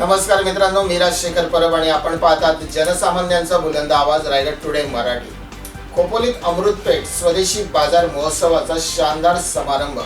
नमस्कार मित्रांनो, मी राजशेखर परब आणि आपण पाहतात जनसामान्यांचा बुलंद आवाज रायगड टुडे मराठी। खोपोलीत अमृतपेठ स्वदेशी बाजार महोत्सवाचा शानदार समारंभ।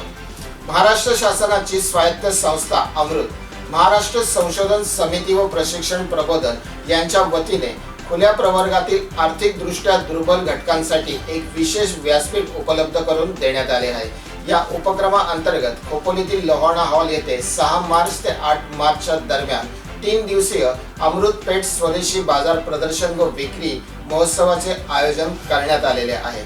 महाराष्ट्र शासनाची स्वायत्त संस्था अमृत, महाराष्ट्र संशोधन समिती व प्रशिक्षण प्रबोधन यांच्या वतीने खुल्या प्रवर्गातील आर्थिकदृष्ट्या दुर्बल घटकांसाठी एक विशेष व्यासपीठ उपलब्ध करून देण्यात आले आहे। या उपक्रमाअंतर्गत खोपोलीतील लोहाणा हॉल येथे 6 मार्च ते 8 मार्चच्या दरम्यान 3 दिवसीय अमृतपेठ स्वदेशी बाजार प्रदर्शन व विक्री महोत्सवाचे आयोजन करण्यात आलेले आहे।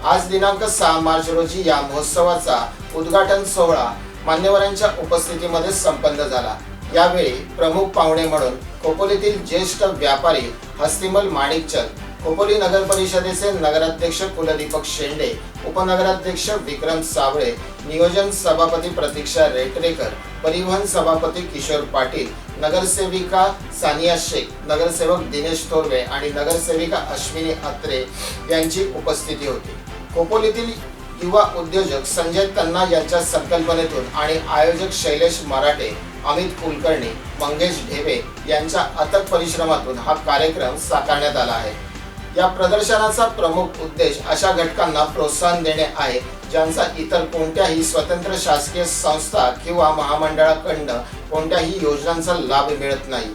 आज दिनांक 6 मार्च रोजी या महोत्सवाचा उद्घाटन सोहळा मान्यवरांच्या उपस्थितीमध्ये संपन्न झाला। यावेळी प्रमुख पाहुणे म्हणून खोपोलीतील ज्येष्ठ व्यापारी हस्तिमल माणिकचंद, खोपोली नगर परिषदेचे नगराध्यक्ष कुलदीपक शेंडे, उपनगराध्यक्ष विक्रम सावळे, नियोजन सभापती प्रतीक्षा रेटरेकर, परिवहन सभापती किशोर पाटील, नगरसेविका सानिया शेख, नगरसेवक दिनेश थोरवे आणि नगरसेविका अश्विनी अत्रे यांची उपस्थिती होती। खोपोलीतील युवा उद्योजक संजय तन्ना यांच्या संकल्पनेतून आणि आयोजक शैलेश मराठे, अमित कुलकर्णी, मंगेश ढेबे यांच्या अथक परिश्रमातून हा कार्यक्रम साकारण्यात आला आहे। या प्रदर्शनाचा प्रमुख उद्देश अशा घटकांना प्रोत्साहन देणे आहे ज्यांचा इतर कोणत्याही स्वतंत्र शासकीय संस्था किंवा महामंडळाकडून कोणत्याही योजनांचा लाभ मिळत नाही।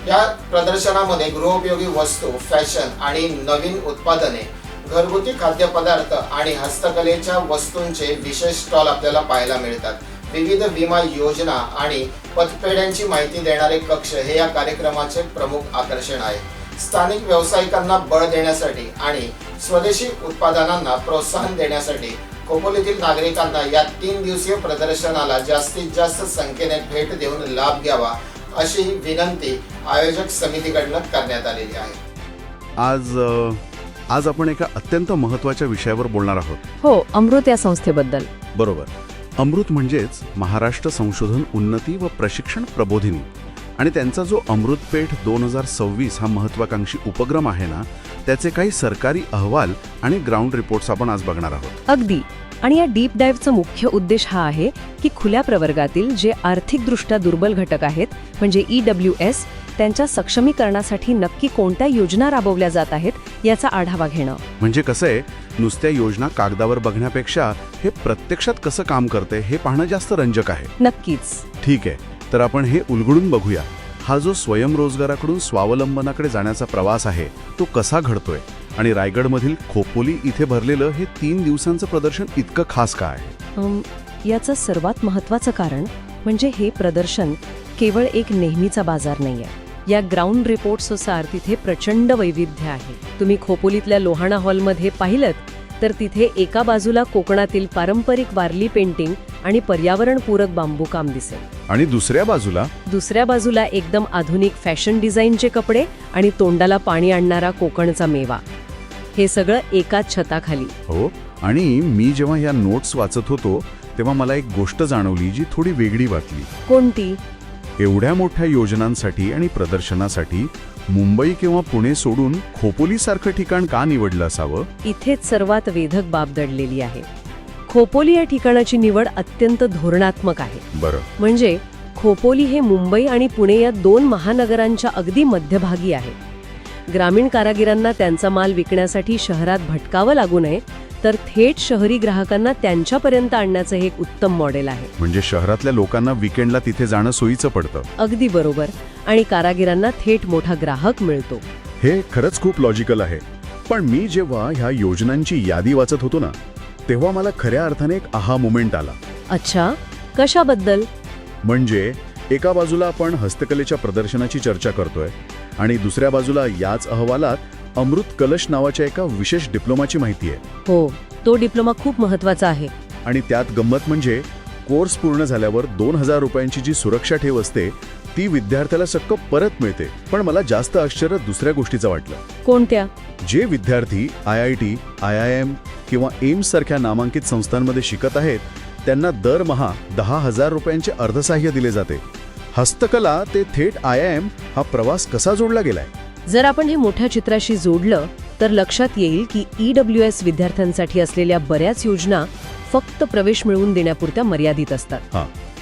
या प्रदर्शनामध्ये गृहोपयोगी वस्तू, फॅशन आणि नवीन उत्पादने, घरगुती खाद्यपदार्थ आणि हस्तकलेच्या वस्तूंचे विशेष स्टॉल आपल्याला पाहायला मिळतात। विविध विमा योजना आणि पतपेढ्यांची माहिती देणारे कक्ष हे या कार्यक्रमाचे प्रमुख आकर्षण आहे। स्थानिक व्यावसायिकांना बळ देण्यासाठी आणि स्वदेशी उत्पादनांना प्रोत्साहन देण्यासाठी खोपोलीतील नागरिकांना या 3 दिवसीय प्रदर्शनाला जास्तीत जास्त संख्येने भेट देऊन लाभ घ्यावा अशी विनंती आयोजक समितीकडून करण्यात आलेली आहे। आज आपण एका अत्यंत महत्त्वाच्या विषयावर बोलणार आहोत। हो, अमृत या संस्थेबद्दल। बरोबर। अमृत म्हणजेच महाराष्ट्र संशोधन उन्नती व प्रशिक्षण प्रबोधिनी आणि त्यांचा जो अमृतपेठ 2026 हा महत्त्वाकांक्षी उपक्रम आहे ना, त्याचे काही सरकारी अहवाल आणि ग्राउंड रिपोर्ट्स आपण आज बघणार आहोत। अगदी। आणि या डीप डाईव्हचा मुख्य उद्देश हा आहे की खुल्या प्रवर्गातील जे आर्थिकदृष्ट्या दुर्बल घटक आहेत म्हणजे EWS त्यांच्या सक्षमीकरणासाठी नक्की कोणत्या योजना राबवल्या जात आहेत याचा आढावा घेणं। म्हणजे कसं आहे, नुसत्या योजना कागदावर बघण्यापेक्षा हे प्रत्यक्षात कसं काम करते हे पाहणं जास्त रंजक आहे। नक्कीच। ठीक आहे, तर आपण हे उलगडून बघूया। हा जो स्वयंरोजगाराकडून स्वावलंबनाकडे जाण्याचा प्रवास आहे तो कसा घडतोय आणि रायगडमधील खोपोली इथे भरलेलं हे 3 दिवसांचं प्रदर्शन इतकं खास का आहे? याचं सर्वात महत्त्वाचं कारण म्हणजे हे प्रदर्शन केवळ एक नेहमीचा बाजार नाहीये। या ग्राउंड रिपोर्ट्सनुसार तिथे प्रचंड वैविध्य आहे। तुम्ही खोपोलीतल्या लोहाणा हॉलमध्ये पाहिलं तर तिथे एका बाजूला कोकणातील पारंपरिक वारली पेंटिंग आणि पर्यावरणपूरक बांबू काम दिसेल आणि दुसऱ्या बाजूला एकदम आधुनिक फॅशन डिझाईनचे कपडे आणि तोंडाला पाणी आणणारा कोकणचा मेवा, हे सगळं एकाच छताखाली। हो, आणि मी जेव्हा या नोट्स वाचत होतो तेव्हा मला एक गोष्ट जाणवली जी थोडी वेगळी वाटली। कोणती? एवढ्या मोठ्या योजनांसाठी आणि प्रदर्शनासाठी मुंबई किंवा पुणे सोडून खोपोलीसारखं ठिकाण का निवडलं असावं? इथेच सर्वात वेधक बाब दडलेली आहे। खोपोली या ठिकाणाची निवड अत्यंत धोरणात्मक आहे। बरं। म्हणजे खोपोली हे मुंबई आणि पुणे या 2 महानगरांच्या अगदी मध्यभागी आहे। ग्रामीण कारागिरांना त्यांचा माल विकण्यासाठी शहरात भटकावं लागू नये तर थेट शहरी ग्राहकांना त्यांच्यापर्यंत आणण्याचं हे एक उत्तम मॉडेल आहे। म्हणजे शहरातल्या लोकांना वीकेंडला तिथे जाणं सोयीचं पडतं। अगदी बरोबर। आणि कारागिरांना थेट मोठा ग्राहक मिळतो। हे खरंच खूप लॉजिकल आहे। पण मी जेव्हा ह्या योजनांची यादी वाचत होतो ना, तेव्हा मला खऱ्या अर्थाने एक आहा मोमेंट आला। अच्छा, कशाबद्दल? म्हणजे एका बाजूला आपण हस्तकलेच्या प्रदर्शनाची चर्चा करतोय आणि दुसऱ्या बाजूला याच अहवालात अमृत कलश नावाच्या एका विशेष डिप्लोमाची माहिती आहे। हो, तो डिप्लोमा खूप महत्त्वाचा आहे। आणि त्यात गंमत म्हणजे कोर्स पूर्ण झाल्यावर 2000 रुपयांची जी सुरक्षा ठेव असते ती विद्यार्थ्याला सक्क परत मिळते। पण मला जास्त आश्चर्य दुसऱ्या गोष्टीचं वाटलं। कोणत्या? जे विद्यार्थी IIT, IIM किंवा एम्स सारख्या नामांकित संस्थांमध्ये शिकत आहेत त्यांना दरमहा 10,000 रुपयांचे अर्थसहाय्य दिले जाते। हस्तकला ते थेट IIM हा प्रवास कसा जोडला गेलाय? जर आपण हे मोठ्या चित्राशी जोडलं तर लक्षात येईल की EWS विद्यार्थ्यांसाठी असलेल्या बऱ्याच योजना फक्त प्रवेश मिळवून देण्यापुरत्या मर्यादित असतात।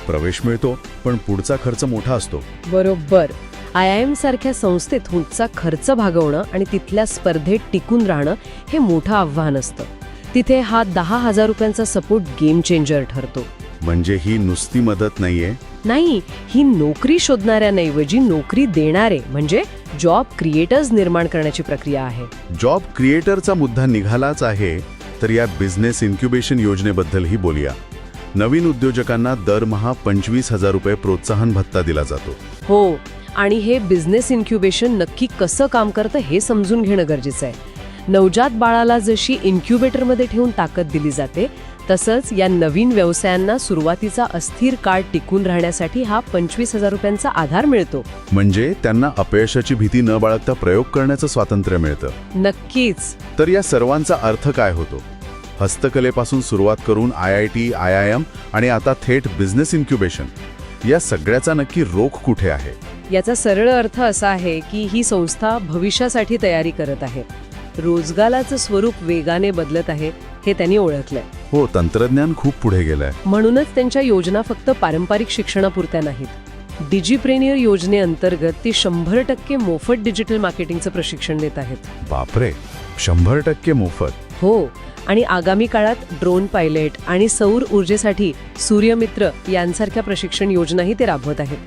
प्रवेश मिळतो पण पुढचा खर्च मोठा असतो। बरोबर। IIM सारख्या संस्थेत उंचा खर्च भागवणं आणि तिथल्या स्पर्धेत टिकून राहणं हे मोठं आव्हान असतं. तिथे हा 10,000 रुपयांचा सपोर्ट गेम चेंजर ठरतो. म्हणजे ही नुसती मदत नाहीये, नाही, ही नोकरी शोधणाऱ्यांऐवजी नोकरी देणारे म्हणजे जॉब क्रिएटर्स निर्माण करण्याची प्रक्रिया आहे. जॉब क्रिएटरचा मुद्दा निघालाच आहे, तर या बिझनेस इन्क्युबेशन योजनेबद्दलही बोलूया. नवीन उद्योजकांना दरमहा 25,000 रुपये प्रोत्साहन भत्ता दिला जातो. हो, आणि हे बिझनेस इन्क्युबेशन नक्की कसं काम करतं हे समजून घेणं गरजेचं आहे. नवजात बाळाला जशी इन्क्युबेटरमध्ये ठेवून ताकद दिली जाते, तसंच या नवीन व्यवसायांना सुरुवातीचा अस्थिर काळ टिकून राहण्यासाठी हा 25,000 रुपयांचा आधार मिळतो. म्हणजे त्यांना अपयशाची भीती न बाळगता प्रयोग करण्याचं स्वातंत्र्य मिळतं. नक्कीच. तर या सर्वांचा अर्थ काय होतो? हस्तकलेपासून सुरुवात करून IIT, IIM आणि आता थेट बिझनेस इन्क्युबेशन, या सगळ्याचा नक्की रोख कुठे आहे? याचा सरळ अर्थ असा आहे की ही संस्था भविष्यासाठी तयारी करत आहे. रोजगाराचं स्वरूप वेगाने बदलत आहे हे त्यांनी ओळखलंय. हो, तंत्रज्ञान खूप पुढे गेलंय. म्हणूनच त्यांच्या योजना फक्त पारंपरिक शिक्षणापुरत्या नाहीत. डिजिप्रेन्युअर योजनेअंतर्गत ती 100% मोफत डिजिटल मार्केटिंगचं प्रशिक्षण देत आहेत. बापरे, 100% मोफत? हो, आणि आगामी काळात ड्रोन पायलट आणि सौर ऊर्जेसाठी सूर्यमित्र यांसारख्या प्रशिक्षण योजनाही ते राबवत आहेत.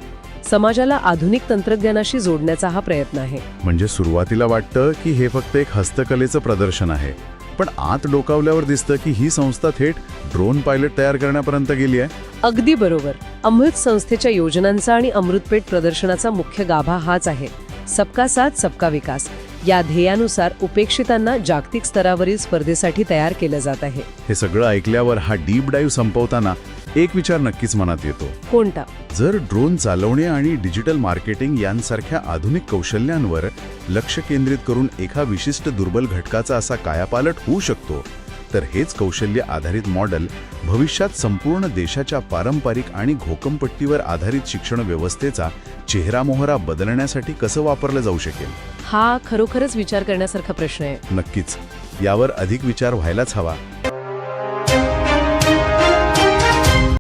समाजाला आधुनिक तंत्रज्ञानाशी जोडण्याचा हा प्रयत्न आहे. म्हणजे सुरुवातीला वाटतं की हे फक्त एक हस्तकलेचं प्रदर्शन आहे, पण आत डोकावल्यावर दिसतं की ही संस्था थेट ड्रोन पायलट तयार करण्यापर्यंत गेली आहे. अगदी बरोबर. अमृत संस्थेच्या योजनांचा आणि अमृतपेठ प्रदर्शनाचा मुख्य गाभा हाच आहे. सबका साथ सबका विकास या ध्येयानुसार उपेक्षितांना जागतिक स्तरावरील स्पर्धेसाठी तयार केलं जात आहे. हे सगळं ऐकल्यावर हा डीप डाईव्ह संपवताना एक विचार नक्कीच मनात येतो. कोणता? जर ड्रोन चालवणे आणि डिजिटल मार्केटिंग यांसारख्या आधुनिक कौशल्यांवर लक्ष केंद्रित करून एका विशिष्ट दुर्बल घटकाचा असा कायापालट होऊ शकतो, तर हेच कौशल्य आधारित मॉडेल भविष्यात संपूर्ण देशाच्या पारंपरिक आणि घोकंपट्टीवर आधारित शिक्षण व्यवस्थेचा चेहरामोहरा बदलण्यासाठी कसं वापरलं जाऊ शकेल? हा खरोखरच विचार करण्यासारखा प्रश्न आहे. नक्कीच. यावर अधिक विचार व्हायलाच हवा.